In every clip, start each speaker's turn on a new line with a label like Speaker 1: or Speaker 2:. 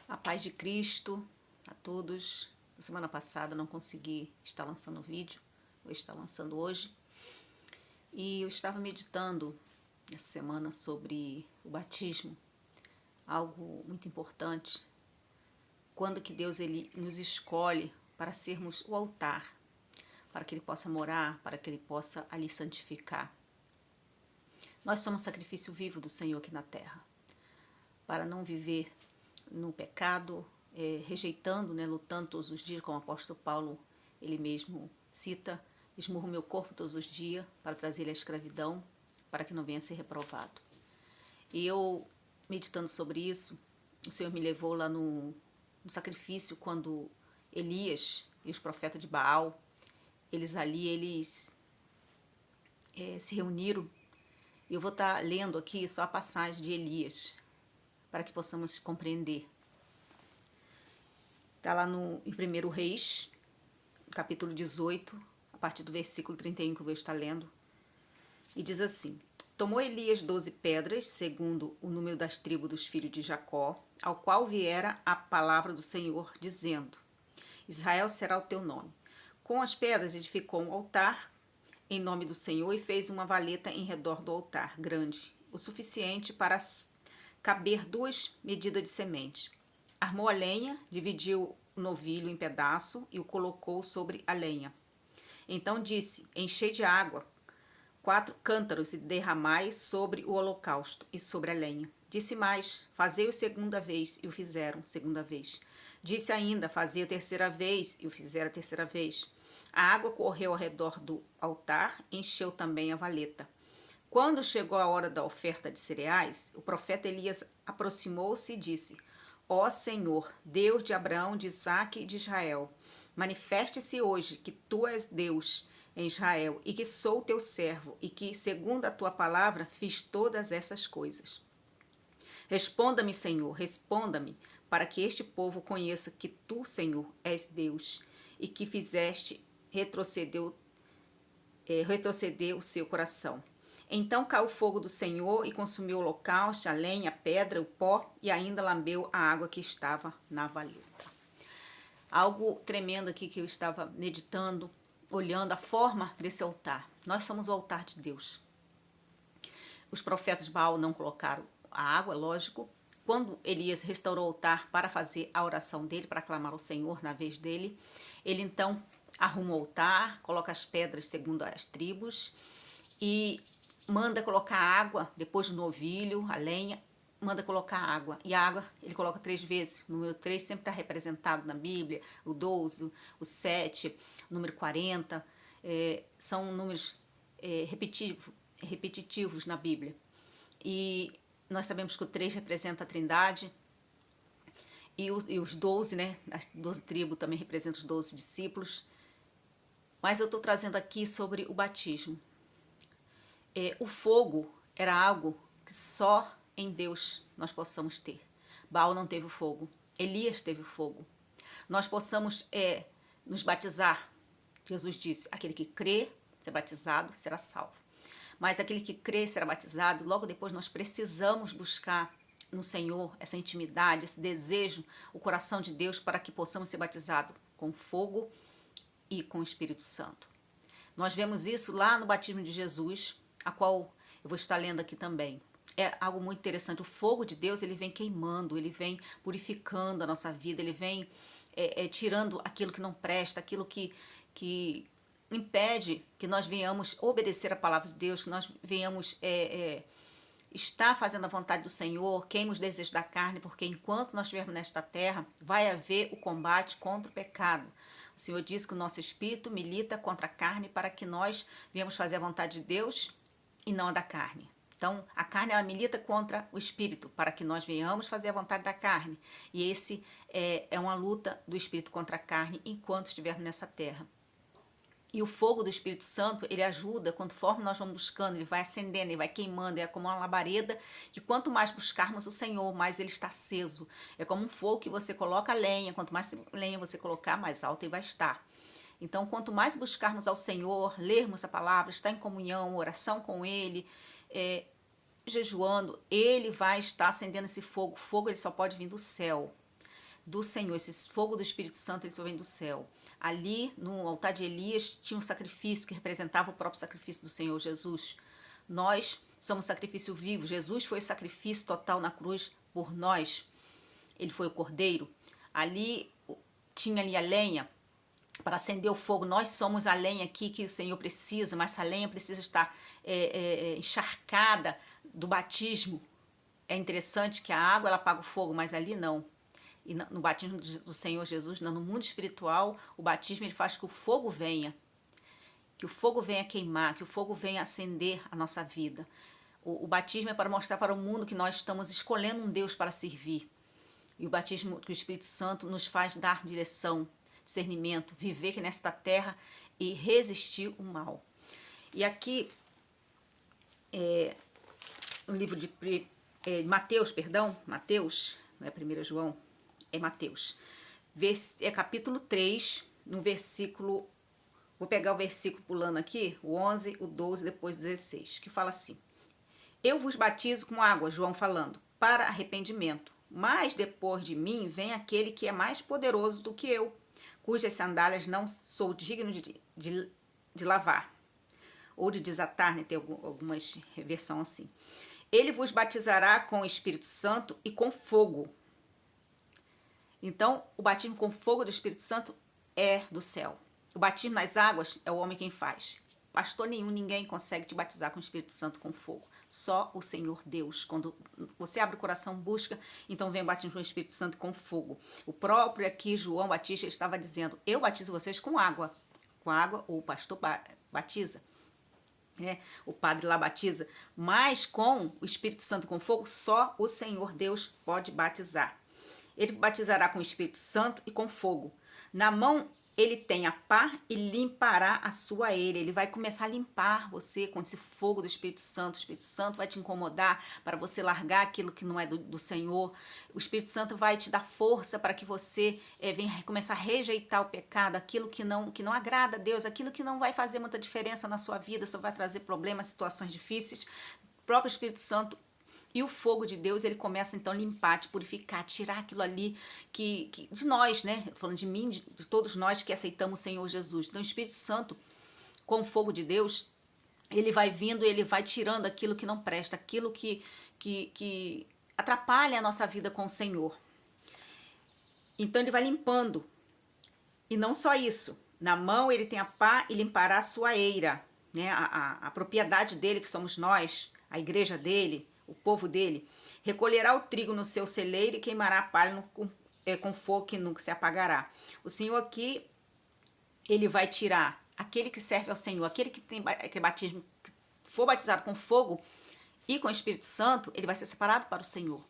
Speaker 1: A paz de Cristo a todos. Na semana passada não consegui estar lançando o vídeo, vou estar lançando hoje. E eu estava meditando essa semana sobre o batismo, algo muito importante. Quando que Deus ele nos escolhe para sermos o altar, para que Ele possa morar, para que Ele possa ali santificar. Nós somos sacrifício vivo do Senhor aqui na terra, para não viver no pecado, rejeitando, lutando todos os dias, como o apóstolo Paulo, ele mesmo cita, esmurro meu corpo todos os dias para trazer ele à escravidão, para que não venha a ser reprovado. E eu, meditando sobre isso, o Senhor me levou lá no sacrifício, quando Elias e os profetas de Baal, eles se reuniram. E eu vou estar lendo aqui só a passagem de Elias, para que possamos compreender. Está lá em 1 Reis, capítulo 18, a partir do versículo 31 que eu vou estar lendo. E diz assim: Tomou Elias 12 pedras, segundo o número das tribos dos filhos de Jacó, ao qual viera a palavra do Senhor, dizendo: Israel será o teu nome. Com as pedras edificou um altar em nome do Senhor e fez uma valeta em redor do altar, grande, o suficiente para caber 2 medidas de semente. Armou a lenha, dividiu o novilho em pedaço e o colocou sobre a lenha. Então disse: Enchei de água 4 cântaros e derramai sobre o holocausto e sobre a lenha. Disse mais: Fazei-o segunda vez, e o fizeram segunda vez. Disse ainda: Fazei a terceira vez, e o fizeram a terceira vez. A água correu ao redor do altar, encheu também a valeta. Quando chegou a hora da oferta de cereais, o profeta Elias aproximou-se e disse: Ó Senhor, Deus de Abraão, de Isaque e de Israel, manifeste-se hoje que tu és Deus em Israel e que sou teu servo e que, segundo a tua palavra, fiz todas essas coisas. Responda-me, Senhor, responda-me, para que este povo conheça que tu, Senhor, és Deus e que fizeste retroceder o seu coração. Então caiu o fogo do Senhor e consumiu o holocausto, a lenha, a pedra, o pó e ainda lambeu a água que estava na valeta. Algo tremendo aqui que eu estava meditando, olhando a forma desse altar. Nós somos o altar de Deus. Os profetas de Baal não colocaram a água, lógico. Quando Elias restaurou o altar para fazer a oração dele, para clamar ao Senhor na vez dele, ele então arruma o altar, coloca as pedras segundo as tribos e manda colocar água, depois do novilho, a lenha, manda colocar água. E a água ele coloca 3 vezes. O número 3 sempre está representado na Bíblia, o 12, o 7, o número 40. São números repetitivos na Bíblia. E nós sabemos que o 3 representa a Trindade. E os 12, as 12 tribos também representam os 12 discípulos. Mas eu estou trazendo aqui sobre o batismo. O fogo era algo que só em Deus nós possamos ter. Baal não teve o fogo, Elias teve o fogo. Nós possamos nos batizar. Jesus disse: aquele que crê, ser batizado, será salvo. Mas aquele que crê, será batizado. Logo depois nós precisamos buscar no Senhor essa intimidade, esse desejo, o coração de Deus, para que possamos ser batizados com fogo e com o Espírito Santo. Nós vemos isso lá no batismo de Jesus, a qual eu vou estar lendo aqui também. É algo muito interessante. O fogo de Deus, ele vem queimando, ele vem purificando a nossa vida, ele vem tirando aquilo que não presta, aquilo que impede que nós venhamos obedecer a palavra de Deus, que nós venhamos estar fazendo a vontade do Senhor, queima os desejos da carne, porque enquanto nós estivermos nesta terra, vai haver o combate contra o pecado. O Senhor diz que o nosso espírito milita contra a carne para que nós venhamos fazer a vontade de Deus e não a da carne. Então, a carne ela milita contra o espírito, para que nós venhamos fazer a vontade da carne. E esse é uma luta do espírito contra a carne enquanto estivermos nessa terra. E o fogo do Espírito Santo, ele ajuda, conforme nós vamos buscando, ele vai acendendo, ele vai queimando, é como uma labareda, que quanto mais buscarmos o Senhor, mais ele está aceso. É como um fogo que você coloca a lenha, quanto mais lenha você colocar, mais alto ele vai estar. Então, quanto mais buscarmos ao Senhor, lermos a palavra, estar em comunhão, oração com Ele, jejuando, Ele vai estar acendendo esse fogo. O fogo ele só pode vir do céu. do Senhor, esse fogo do Espírito Santo, ele só vem do céu. Ali, no altar de Elias, tinha um sacrifício que representava o próprio sacrifício do Senhor Jesus. Nós somos sacrifício vivo. Jesus foi o sacrifício total na cruz por nós. Ele foi o cordeiro. Ali, tinha ali a lenha para acender o fogo. Nós somos a lenha aqui que o Senhor precisa, mas essa lenha precisa estar encharcada do batismo. É interessante que a água ela apaga o fogo, mas ali não. E no batismo do Senhor Jesus, não, no mundo espiritual, o batismo ele faz que o fogo venha. Que o fogo venha queimar, que o fogo venha acender a nossa vida. O batismo é para mostrar para o mundo que nós estamos escolhendo um Deus para servir. E o batismo que o Espírito Santo nos faz dar direção, discernimento, viver aqui nesta terra e resistir o mal. E aqui, no livro de Mateus, Mateus, não é 1 João, é Mateus, é capítulo 3, no versículo, vou pegar o versículo pulando aqui, o 11, o 12, depois o 16, que fala assim: Eu vos batizo com água, João falando, para arrependimento, mas depois de mim vem aquele que é mais poderoso do que eu, cujas sandálias não sou digno de lavar, ou de desatar, né? Tem algumas versões assim. Ele vos batizará com o Espírito Santo e com fogo. Então, o batismo com fogo do Espírito Santo é do céu. O batismo nas águas é o homem quem faz. Pastor nenhum, ninguém consegue te batizar com o Espírito Santo com fogo. Só o Senhor Deus. Quando você abre o coração, busca, então vem o batismo com o Espírito Santo com fogo. O próprio aqui, João Batista, estava dizendo: eu batizo vocês com água. Com água, o pastor batiza. O padre lá batiza, mas com o Espírito Santo com fogo, só o Senhor Deus pode batizar. Ele batizará com o Espírito Santo e com fogo. Na mão ele tem a pá e limpará a sua eira. Ele vai começar a limpar você com esse fogo do Espírito Santo. O Espírito Santo vai te incomodar para você largar aquilo que não é do Senhor. O Espírito Santo vai te dar força para que você venha começar a rejeitar o pecado, aquilo que não agrada a Deus, aquilo que não vai fazer muita diferença na sua vida, só vai trazer problemas, situações difíceis. O próprio Espírito Santo e o fogo de Deus, ele começa então a limpar, te purificar, tirar aquilo ali que de nós, né? Eu tô falando de mim, de todos nós que aceitamos o Senhor Jesus. Então o Espírito Santo, com o fogo de Deus, ele vai vindo e ele vai tirando aquilo que não presta, aquilo que atrapalha a nossa vida com o Senhor. Então ele vai limpando. E não só isso. Na mão ele tem a pá e limpará a sua eira, né? A propriedade dele, que somos nós, a igreja dele, o povo dele. Recolherá o trigo no seu celeiro e queimará a palha com fogo que nunca se apagará. O Senhor aqui, ele vai tirar aquele que serve ao Senhor, aquele que tem que batismo, que for batizado com fogo e com o Espírito Santo, ele vai ser separado para o Senhor.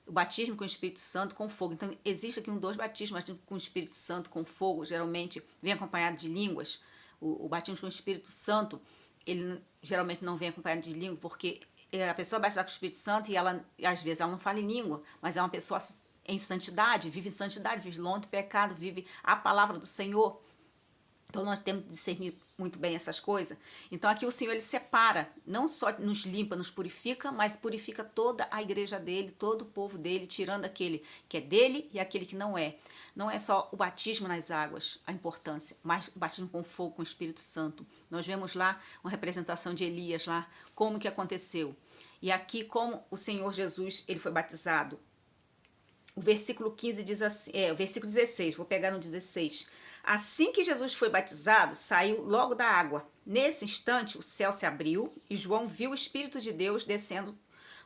Speaker 1: O batismo com o Espírito Santo com fogo. Então, existe aqui dois batismos, batismo com o Espírito Santo com fogo, geralmente vem acompanhado de línguas. O batismo com o Espírito Santo, ele geralmente não vem acompanhado de língua, porque a pessoa batizada com o Espírito Santo e ela, às vezes, ela não fala em língua, mas é uma pessoa em santidade, vive longe do pecado, vive a palavra do Senhor. Então nós temos que discernir muito bem essas coisas. Então aqui o Senhor ele separa, não só nos limpa, nos purifica, mas purifica toda a igreja dele, todo o povo dele, tirando aquele que é dele e aquele que não é. Não é só o batismo nas águas, a importância, mas o batismo com fogo, com o Espírito Santo. Nós vemos lá uma representação de Elias lá, como que aconteceu. E aqui como o Senhor Jesus ele foi batizado. O versículo 15 diz assim, o versículo 16, vou pegar no 16. Assim que Jesus foi batizado, saiu logo da água. Nesse instante, o céu se abriu e João viu o Espírito de Deus descendo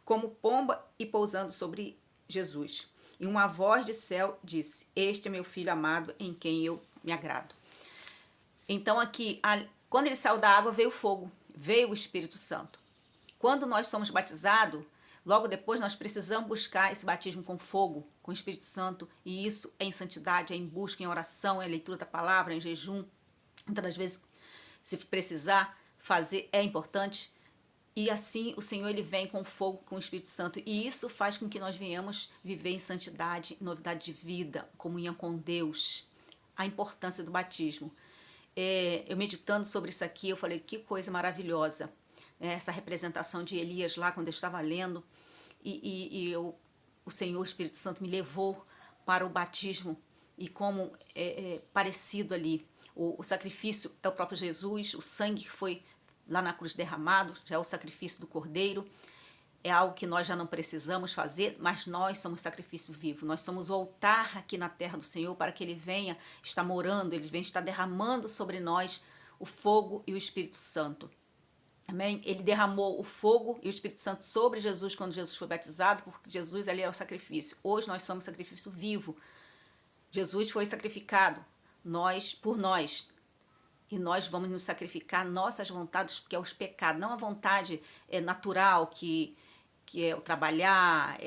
Speaker 1: como pomba e pousando sobre Jesus. E uma voz do céu disse: Este é meu filho amado, em quem eu me agrado. Então aqui, quando ele saiu da água, veio o fogo, veio o Espírito Santo. Quando nós somos batizados, logo depois nós precisamos buscar esse batismo com fogo, com o Espírito Santo, e isso é em santidade, é em busca, em oração, é leitura da palavra, em jejum. Muitas das vezes, se precisar fazer, é importante. E assim o Senhor ele vem com fogo, com o Espírito Santo, e isso faz com que nós venhamos viver em santidade, novidade de vida, comunhão com Deus. A importância do batismo. Eu meditando sobre isso aqui, eu falei, que coisa maravilhosa. Essa representação de Elias lá, quando eu estava lendo, o Senhor, o Espírito Santo me levou para o batismo e como é parecido ali. O sacrifício é o próprio Jesus, o sangue que foi lá na cruz derramado, já é o sacrifício do Cordeiro. É algo que nós já não precisamos fazer, mas nós somos sacrifício vivo. Nós somos o altar aqui na terra do Senhor para que Ele venha estar morando, Ele venha estar derramando sobre nós o fogo e o Espírito Santo. Amém? Ele derramou o fogo e o Espírito Santo sobre Jesus quando Jesus foi batizado, porque Jesus ali é o sacrifício. Hoje nós somos sacrifício vivo. Jesus foi sacrificado por nós. E nós vamos nos sacrificar nossas vontades, que é os pecados, não a vontade natural, que é o trabalhar,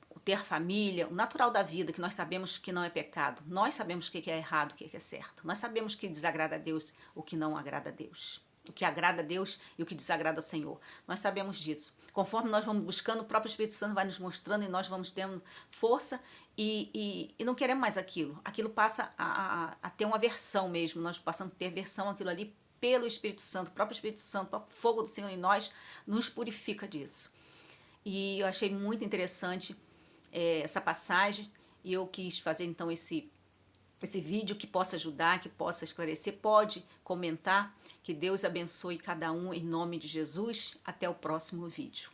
Speaker 1: o ter família, o natural da vida, que nós sabemos que não é pecado. Nós sabemos o que é errado, o que é certo. Nós sabemos o que desagrada a Deus, o que não agrada a Deus. O que agrada a Deus e o que desagrada ao Senhor. Nós sabemos disso. Conforme nós vamos buscando, o próprio Espírito Santo vai nos mostrando e nós vamos tendo força e não queremos mais aquilo. Aquilo passa a ter uma aversão mesmo. Nós passamos a ter aversão àquilo ali pelo Espírito Santo. O próprio Espírito Santo, o próprio fogo do Senhor em nós nos purifica disso. E eu achei muito interessante essa passagem e eu quis fazer então esse vídeo que possa ajudar, que possa esclarecer. Pode comentar. Que Deus abençoe cada um em nome de Jesus. Até o próximo vídeo.